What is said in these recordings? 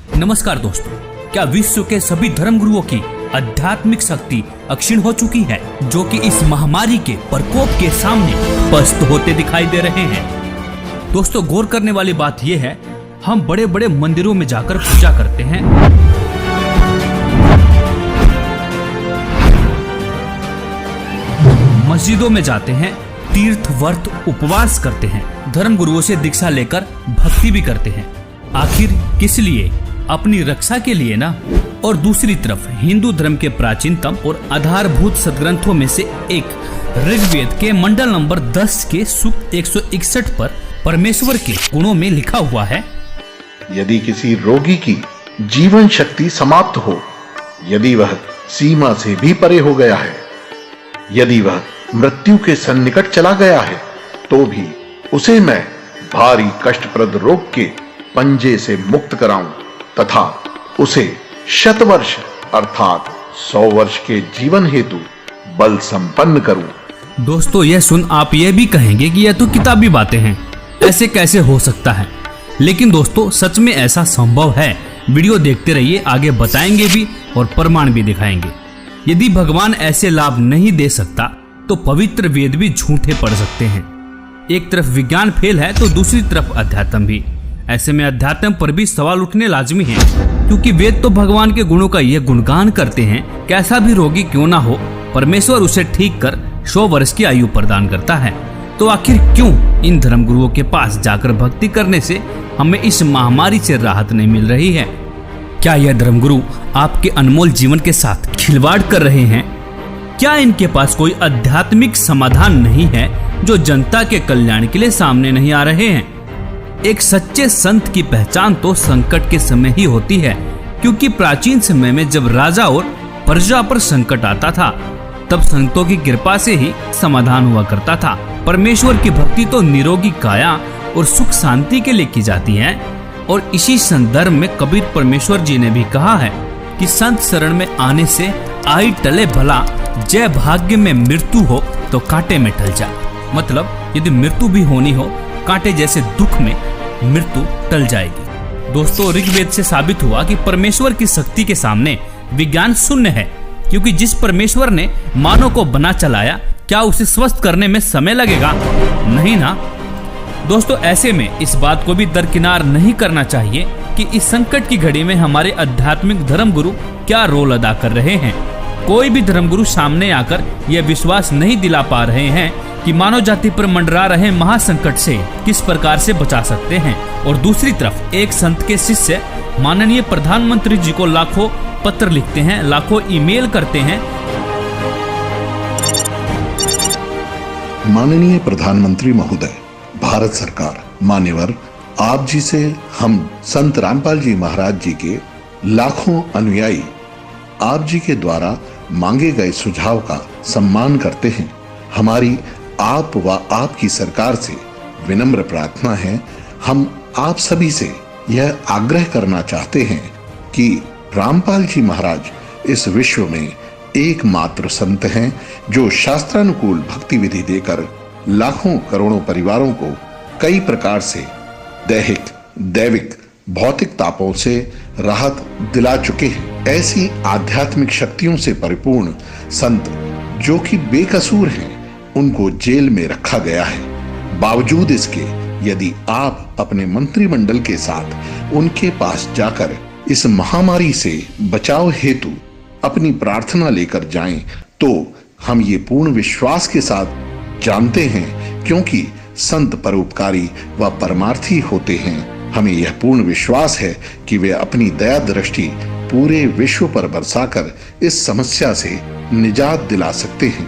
नमस्कार दोस्तों, क्या विश्व के सभी धर्मगुरुओं की आध्यात्मिक शक्ति अक्षीण हो चुकी है, जो कि इस महामारी के प्रकोप के सामने पस्त होते दिखाई दे रहे हैं। दोस्तों, गौर करने वाली बात यह है, हम बड़े बड़े मंदिरों में जाकर पूजा करते हैं, मस्जिदों में जाते हैं, तीर्थ व्रत उपवास करते हैं, धर्म गुरुओं से दीक्षा लेकर भक्ति भी करते हैं। आखिर किस लिए? अपनी रक्षा के लिए ना। और दूसरी तरफ हिंदू धर्म के प्राचीनतम और आधारभूत सदग्रंथों में से एक ऋग्वेद के मंडल नंबर 10 के सूक्त 161 पर परमेश्वर के गुणों में लिखा हुआ है, यदि किसी रोगी की जीवन शक्ति समाप्त हो, यदि वह सीमा से भी परे हो गया है, यदि वह मृत्यु के सन्निकट चला गया है, तो भी उसे मैं भारी कष्टप्रद रोग के पंजे से मुक्त कराऊं तथा उसे शतवर्ष अर्थात 100 वर्ष के जीवन हेतु बल संपन्न करूं। दोस्तों, यह सुन आप यह भी कहेंगे कि यह तो किताबी बातें हैं, ऐसे कैसे हो सकता है? लेकिन दोस्तों, सच में ऐसा संभव है। वीडियो देखते रहिए, आगे बताएंगे भी और प्रमाण भी दिखाएंगे। यदि भगवान ऐसे लाभ नहीं दे सकता तो पवित्र वेद भी झूठे पड़ सकते हैं। एक तरफ विज्ञान फेल है तो दूसरी तरफ अध्यात्म भी। ऐसे में अध्यात्म पर भी सवाल उठने लाजमी है, क्योंकि वेद तो भगवान के गुणों का यह गुणगान करते हैं, कैसा भी रोगी क्यों ना हो, परमेश्वर उसे ठीक कर 100 वर्ष की आयु प्रदान करता है। तो आखिर क्यों इन धर्मगुरुओं के पास जाकर भक्ति करने से हमें इस महामारी से राहत नहीं मिल रही है? क्या यह धर्मगुरु आपके अनमोल जीवन के साथ खिलवाड़ कर रहे हैं? क्या इनके पास कोई आध्यात्मिक समाधान नहीं है जो जनता के कल्याण के लिए सामने नहीं आ रहे हैं? एक सच्चे संत की पहचान तो संकट के समय ही होती है, क्योंकि प्राचीन समय में जब राजा और प्रजा पर संकट आता था, तब संतों की कृपा से ही समाधान हुआ करता था। परमेश्वर की भक्ति तो निरोगी काया और सुख शांति के लिए की जाती है। और इसी संदर्भ में कबीर परमेश्वर जी ने भी कहा है कि संत शरण में आने से आई टले भला, जय भाग्य में मृत्यु हो तो कांटे में टल जा। मतलब यदि मृत्यु भी होनी हो, कांटे जैसे दुख में मृत्यु टल जाएगी। दोस्तों, ऋग्वेद से साबित हुआ कि परमेश्वर की शक्ति के सामने विज्ञान शून्य है, क्योंकि जिस परमेश्वर ने मानव को बना चलाया, क्या उसे स्वस्थ करने में समय लगेगा? नहीं ना। दोस्तों, ऐसे में इस बात को भी दरकिनार नहीं करना चाहिए कि इस संकट की घड़ी में हमारे आध्यात्मिक धर्मगुरु क्या रोल अदा कर रहे हैं। कोई भी धर्मगुरु सामने आकर यह विश्वास नहीं दिला पा रहे हैं कि मानव जाति पर मंडरा रहे महासंकट से किस प्रकार से बचा सकते हैं। और दूसरी तरफ एक संत के शिष्य माननीय प्रधानमंत्री जी को लाखों पत्र लिखते हैं, लाखों ईमेल करते हैं। माननीय प्रधानमंत्री महोदय, भारत सरकार, मान्यवर, आप जी से हम संत रामपाल जी महाराज जी के लाखों अनुयायी आप जी के द्वारा मांगे गए सुझाव का सम्मान करते हैं। हमारी आप व आपकी सरकार से विनम्र प्रार्थना है, हम आप सभी से यह आग्रह करना चाहते हैं कि रामपाल जी महाराज इस विश्व में एकमात्र संत हैं जो शास्त्रानुकूल भक्ति विधि देकर लाखों करोड़ों परिवारों को कई प्रकार से दैहिक, दैविक, भौतिक तापों से राहत दिला चुके हैं। ऐसी आध्यात्मिक शक्तियों से परिपूर्ण संत जो कि बेकसूर हैं, उनको जेल में रखा गया है। बावजूद इसके यदि आप अपने मंत्रिमंडल के साथ उनके पास जाकर इस महामारी से बचाव हेतु अपनी प्रार्थना लेकर जाएं, तो हम ये पूर्ण विश्वास के साथ जानते हैं, क्योंकि संत परोपकारी व परमार्थी होते हैं, हमें यह पूर्ण विश्वास है कि वे अपनी दया दृष्टि पूरे विश्व पर बरसाकर इस समस्या से निजात दिला सकते हैं।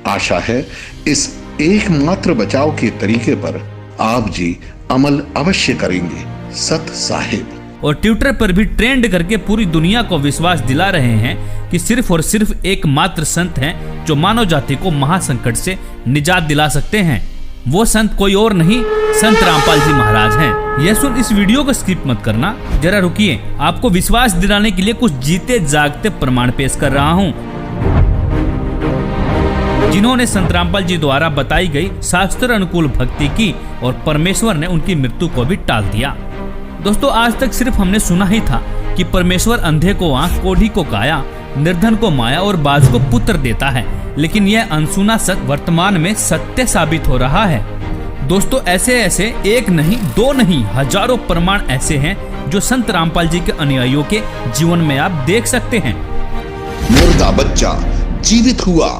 आशा है इस एकमात्र बचाव के तरीके पर आप जी अमल अवश्य करेंगे। सत साहिब। और ट्विटर पर भी ट्रेंड करके पूरी दुनिया को विश्वास दिला रहे हैं कि सिर्फ और सिर्फ एकमात्र संत हैं जो मानव जाति को महासंकट से निजात दिला सकते हैं। वो संत कोई और नहीं, संत रामपाल जी महाराज हैं। यह सुन इस वीडियो को स्किप मत करना, जरा रुकिए, आपको विश्वास दिलाने के लिए कुछ जीते जागते प्रमाण पेश कर रहा हूँ, जिन्होंने संत रामपाल जी द्वारा बताई गई शास्त्र अनुकूल भक्ति की और परमेश्वर ने उनकी मृत्यु को भी टाल दिया। दोस्तों आज तक सिर्फ हमने सुना ही था कि परमेश्वर अंधे को आंख, कोढ़ी को काया, निर्धन को माया और बाज को पुत्र देता है, लेकिन यह अनसुना सत्य वर्तमान में सत्य साबित हो रहा है। दोस्तों ऐसे ऐसे एक नहीं, दो नहीं, हजारों प्रमाण ऐसे हैं जो संत रामपाल जी के अनुयायियों के जीवन में आप देख सकते हैं। मुर्दा बच्चा जीवित हुआ।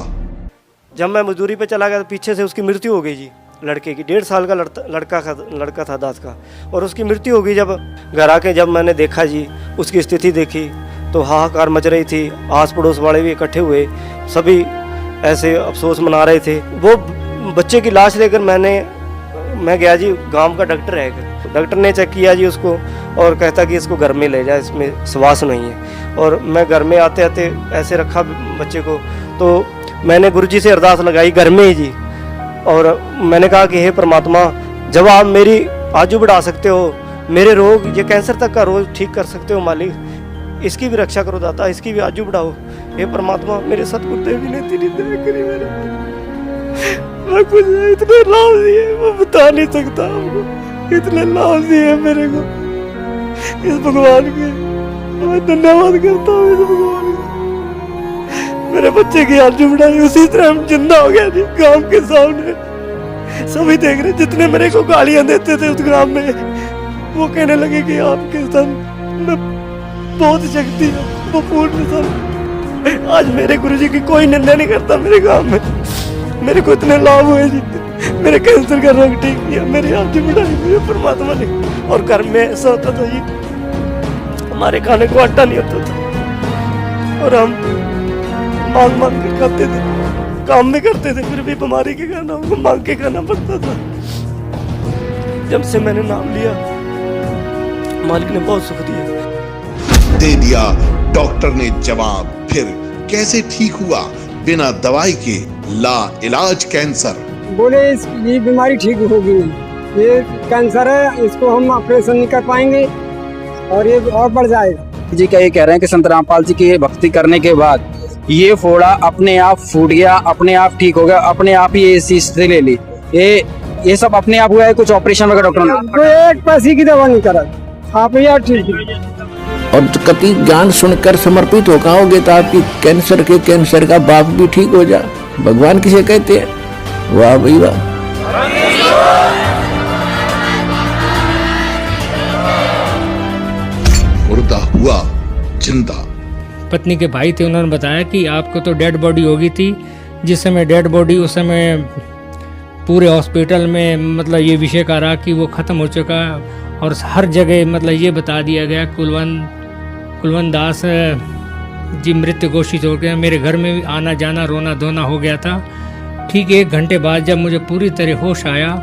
जब मैं मजदूरी पे चला गया तो पीछे से उसकी मृत्यु हो गई जी, लड़के की। 1.5 साल का लड़का था दास का, और उसकी मृत्यु हो गई। जब घर आके जब मैंने देखा जी, उसकी स्थिति देखी तो हाहाकार मच रही थी। आस पड़ोस वाले भी इकट्ठे हुए, सभी ऐसे अफसोस मना रहे थे। वो बच्चे की लाश लेकर मैं गया जी, गांव का डॉक्टर है, डॉक्टर ने चेक किया जी उसको और कहता कि इसको घर में ले जा, इसमें श्वास नहीं है। और मैं घर में आते आते ऐसे रखा बच्चे को, तो मैंने गुरुजी से अरदास लगाई घर में ही जी, और मैंने कहा कि हे परमात्मा, जब आप मेरी आजू बढ़ा सकते हो, मेरे रोग, ये कैंसर तक का रोग ठीक कर सकते हो मालिक, इसकी भी रक्षा करो दाता, इसकी भी आजू बढ़ाओ। हे परमात्मा, मेरे सतगुरुदेव जी ने तेरी दया करी, मैं कुछ इतने लाभ दिए मैं बता नहीं सकता आपको, इतने लाभ दिए मेरे को। इस भगवान के मैं धन्यवाद करता हूँ, इस भगवान का। मेरे बच्चे की आजू बढ़ाई, उसी तरह हम जिंदा हो गया जी गांव के सामने। सभी देख रहे, जितने मेरे को गालियां देते थे उस ग्राम में, वो कहने लगे कि आपके सन में बहुत शक्ति है, वो पूर्ण सन। आज मेरे गुरुजी की कोई निंदा नहीं करता मेरे गांव में। मेरे को इतने लाभ हुए जी, मेरे कैंसर का रोग ठीक किया, मेरी आजू बढ़ाई मेरे परमात्मा ने। और घर में ऐसा होता था जी, हमारे खाने को आटा नहीं होता था और हम मांग मांग के खाते थे, काम भी करते थे, फिर भी बीमारी के कारण हमको मांग के खाना पड़ता था। जब से मैंने नाम लिया, मालिक ने बहुत सुख दिया। दे दिया डॉक्टर ने जवाब, फिर कैसे ठीक हुआ बिना दवाई के ला इलाज कैंसर? बोले ये बीमारी ठीक होगी नहीं, ये कैंसर है, इसको हम ऑपरेशन नहीं कर पाएंगे और ये और बढ़ जाएगा। जी क्या ये कह रहे हैं कि संत रामपाल जी की ये भक्ति करने के बाद ये फोड़ा अपने आप फूट गया, अपने आप ठीक हो गया, अपने आप ही ये स्थिति ले ली, ये सब अपने आप हुआ है? कुछ ऑपरेशन वगैरह डॉक्टर ने? कोई एक पैसे की दवा नहीं करा, आप यार ठीक है। और कति ज्ञान सुनकर समर्पित हो होगे तो आपकी कैंसर का बाप भी ठीक हो जा। भगवान किसे कहते हैं? वाह भाई वाह। मुर्दा हुआ जिंदा। पत्नी के भाई थे, उन्होंने बताया कि आपको तो डेड बॉडी हो गई थी। जिस समय डेड बॉडी, उस समय पूरे हॉस्पिटल में मतलब ये विषय का रहा कि वो ख़त्म हो चुका, और हर जगह मतलब ये बता दिया गया कुलवंत दास जी मृत घोषित हो गया। मेरे घर में भी आना जाना, रोना धोना हो गया था। ठीक 1 घंटे बाद जब मुझे पूरी तरह होश आया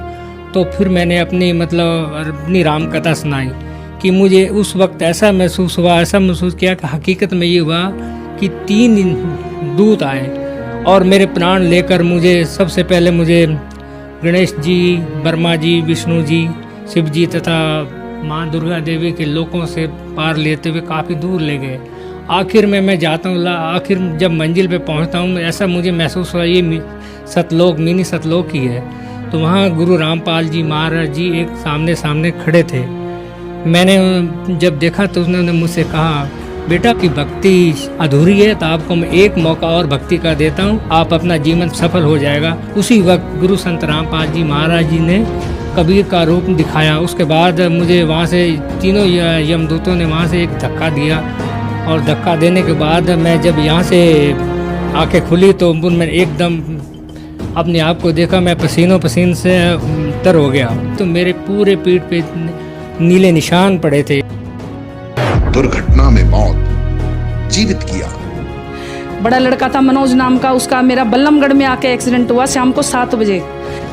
तो फिर मैंने अपनी राम कथा सुनाई कि मुझे उस वक्त ऐसा महसूस किया कि हकीकत में ये हुआ कि 3 दूत आए और मेरे प्राण लेकर सबसे पहले मुझे गणेश जी, ब्रह्मा जी, विष्णु जी, शिव जी तथा माँ दुर्गा देवी के लोकों से पार लेते हुए काफ़ी दूर ले गए। आखिर में मैं जाता हूँ, आखिर जब मंजिल पे पहुँचता हूँ, ऐसा मुझे महसूस हुआ ये सतलोक, मिनी सतलोक ही है। तो वहाँ गुरु रामपाल जी महाराज जी एक सामने खड़े थे। मैंने जब देखा तो उन्होंने मुझसे कहा, बेटा की भक्ति अधूरी है, तो आपको मैं एक मौका और भक्ति का देता हूँ, आप अपना जीवन सफल हो जाएगा। उसी वक्त गुरु संत रामपाल जी महाराज जी ने कबीर का रूप दिखाया। उसके बाद मुझे वहाँ से तीनों यमदूतों ने वहाँ से एक धक्का दिया, और धक्का देने के बाद मैं जब यहाँ से आंखें खुली तो मैं एकदम अपने आप को देखा, मैं पसीनों पसीन से तर हो गया। तो मेरे पूरे पीठ पे नीले निशान पड़े थे। दुर्घटना में मौत, जीवित किया। बड़ा लड़का था मनोज नाम का, उसका मेरा बल्लमगढ़ में आके एक्सीडेंट हुआ शाम को 7 बजे।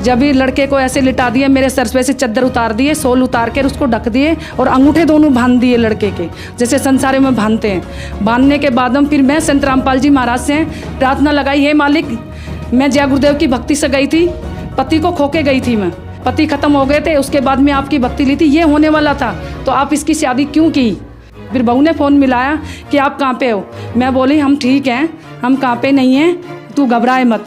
जब भी लड़के को ऐसे लिटा दिए, मेरे सर पे से चादर उतार दिए, सोल उतार कर उसको ढक दिए और अंगूठे दोनों बांध दिए लड़के के, जैसे संसारे में बांधते हैं। बांधने के बाद फिर मैं संत रामपाल जी महाराज से प्रार्थना लगाई, हे मालिक, मैं जय गुरुदेव की भक्ति से गई थी, पति को खो के गई थी मैं, पति खत्म हो गए थे, उसके बाद में आपकी भक्ति ली थी, ये होने वाला था, तो आप इसकी शादी क्यों की? फिर बहू ने फ़ोन मिलाया कि आप कहाँ पे हो? मैं बोली हम ठीक हैं, हम कहाँ पे नहीं हैं, तू घबराए मत।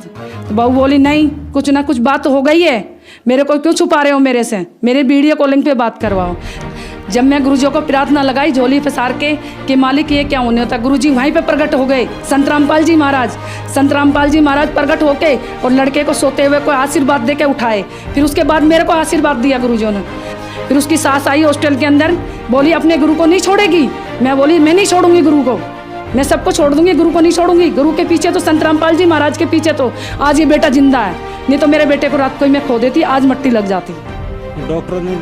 तो बहू बोली नहीं, कुछ ना कुछ बात हो गई है, मेरे को क्यों छुपा रहे हो मेरे से, मेरे वीडियो कॉलिंग पे बात करवाओ। जब मैं गुरुजी को प्रार्थना लगाई झोली पसार के कि मालिक ये क्या होने होता, गुरुजी वहीं पे प्रकट हो गए। संत रामपाल जी महाराज प्रकट होके और लड़के को सोते हुए को आशीर्वाद दे के उठाए। फिर उसके बाद मेरे को आशीर्वाद दिया गुरुजियों ने। फिर उसकी सास आई हॉस्टल के अंदर, बोली अपने गुरु को नहीं छोड़ेगी। मैं बोली मैं नहीं छोड़ूंगी गुरु को, मैं सबको छोड़ दूंगी, गुरु को नहीं छोड़ूंगी। गुरु के पीछे तो संत रामपाल जी महाराज के पीछे तो आज ये बेटा जिंदा है, नहीं तो मेरे बेटे को रात को ही मैं खो देती, आज मट्टी लग जाती। डॉक्टरों ने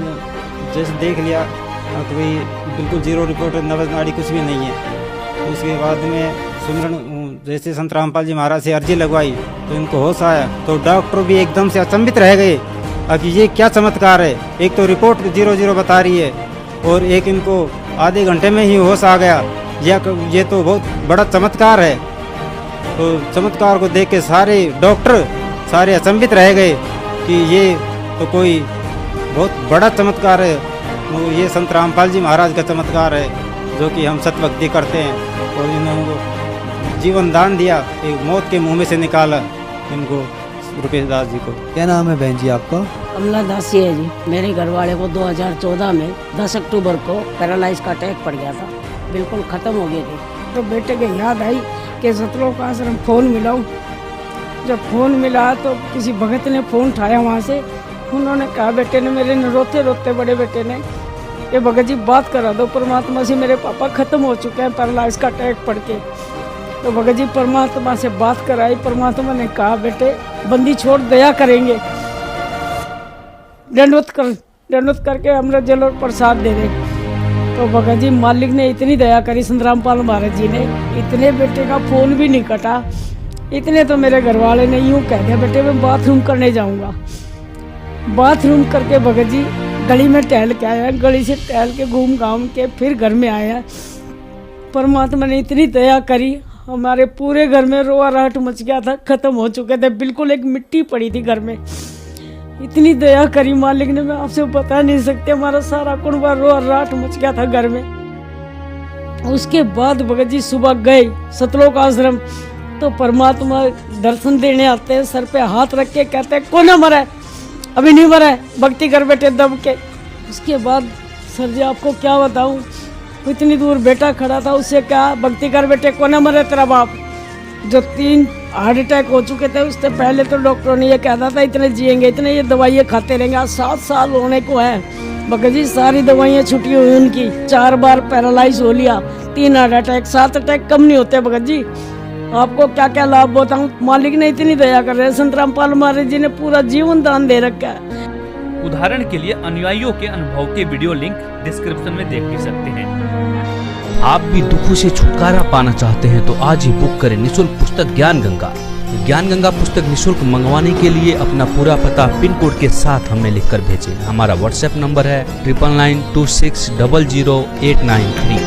जैसे देख लिया तो भाई बिल्कुल जीरो रिपोर्ट, नब्ज नाड़ी कुछ भी नहीं है। उसके बाद में सुमरन जैसे संत रामपाल जी महाराज से अर्जी लगवाई तो इनको होश आया, तो डॉक्टर भी एकदम से अचंभित रह गए। अब ये क्या चमत्कार है, एक तो रिपोर्ट 0-0 बता रही है और एक इनको आधे घंटे में ही होश आ गया। ये तो बहुत बड़ा चमत्कार है। तो चमत्कार को देख के सारे डॉक्टर सारे अचंभित रह गए कि ये तो कोई बहुत बड़ा चमत्कार है। तो ये संत रामपाल जी महाराज का चमत्कार है, जो कि हम सतभक्ति करते हैं। और इन्होंने जीवन दान दिया, एक मौत के मुंह में से निकाला इनको, रुपेश दास जी को। क्या नाम है बहन जी आपका? कमला दासी है जी। मेरे घर वाले को 2014 में 10 अक्टूबर को पैरालाइज का अटैक पड़ गया था, बिल्कुल ख़त्म हो गए थे। तो बेटे के याद आई कि सतलोक आश्रम फ़ोन मिलाऊं। जब फ़ोन मिला तो किसी भगत ने फ़ोन उठाया वहाँ से, उन्होंने कहा बेटे ने, मेरे ने रोते रोते बड़े बेटे ने, ये भगत जी बात करा दो परमात्मा से, मेरे पापा ख़त्म हो चुके हैं पैरालाइज का अटैक पड़ के। तो भगत जी परमात्मा से बात कराई, परमात्मा ने कहा बेटे बंदी छोड़, दया करेंगे, दंडवत करके अमृत जल और प्रसाद दे दे। तो भगत जी मालिक ने इतनी दया करी, संत रामपाल महाराज जी ने, इतने बेटे का फ़ोन भी नहीं कटा। इतने तो मेरे घर वाले ने यूँ कह दिया बेटे मैं बाथरूम करने जाऊँगा। बाथरूम करके भगत जी गली में टहल के आया, गली से टहल के घूम घाम के फिर घर में आया। परमात्मा ने इतनी दया करी, हमारे पूरे घर में रोआराहट मच गया था, ख़त्म हो चुके थे, बिल्कुल एक मिट्टी पड़ी थी घर में। इतनी दया करी मालिक ने, मैं आपसे बता नहीं सकते, हमारा सारा कुनबा रोआराहट मच गया था घर में। उसके बाद भगत जी सुबह गए सतलोक आश्रम, तो परमात्मा दर्शन देने आते हैं, सर पे हाथ रख के कहते हैं कौन मरा है, अभी नहीं मरा है, भक्ति कर बेटे दब के। उसके बाद सर जी आपको क्या बताऊं, इतनी दूर बेटा खड़ा था, उससे कहा भक्ति कर बेटे, कौन मरा तेरा बाप। जो 3 हार्ट अटैक हो चुके थे, उससे पहले तो डॉक्टरों ने ये कहता था इतने जिएंगे, इतने ये दवाइयाँ खाते रहेंगे। आज 7 साल होने को है भगत जी, सारी दवाइयाँ छुट्टी हुई उनकी, 4 बार पैरालाइज हो लिया, 3 हार्ट अटैक, 7 अटैक कम नहीं होते भगत जी। आपको क्या क्या लाभ बताऊं, मालिक ने इतनी दया कर रहे हैं, संत रामपाल महाराज जी ने पूरा जीवन दान दे रखा है। उदाहरण के लिए अनुयायियों के अनुभव के वीडियो लिंक डिस्क्रिप्शन में देख भी सकते हैं। आप भी दुखों से छुटकारा पाना चाहते हैं तो आज ही बुक करें निःशुल्क पुस्तक ज्ञान गंगा। ज्ञान गंगा पुस्तक निःशुल्क मंगवाने के लिए अपना पूरा पता पिन कोड के साथ हमें लिखकर भेजें। हमारा व्हाट्सएप नंबर है 9992600893।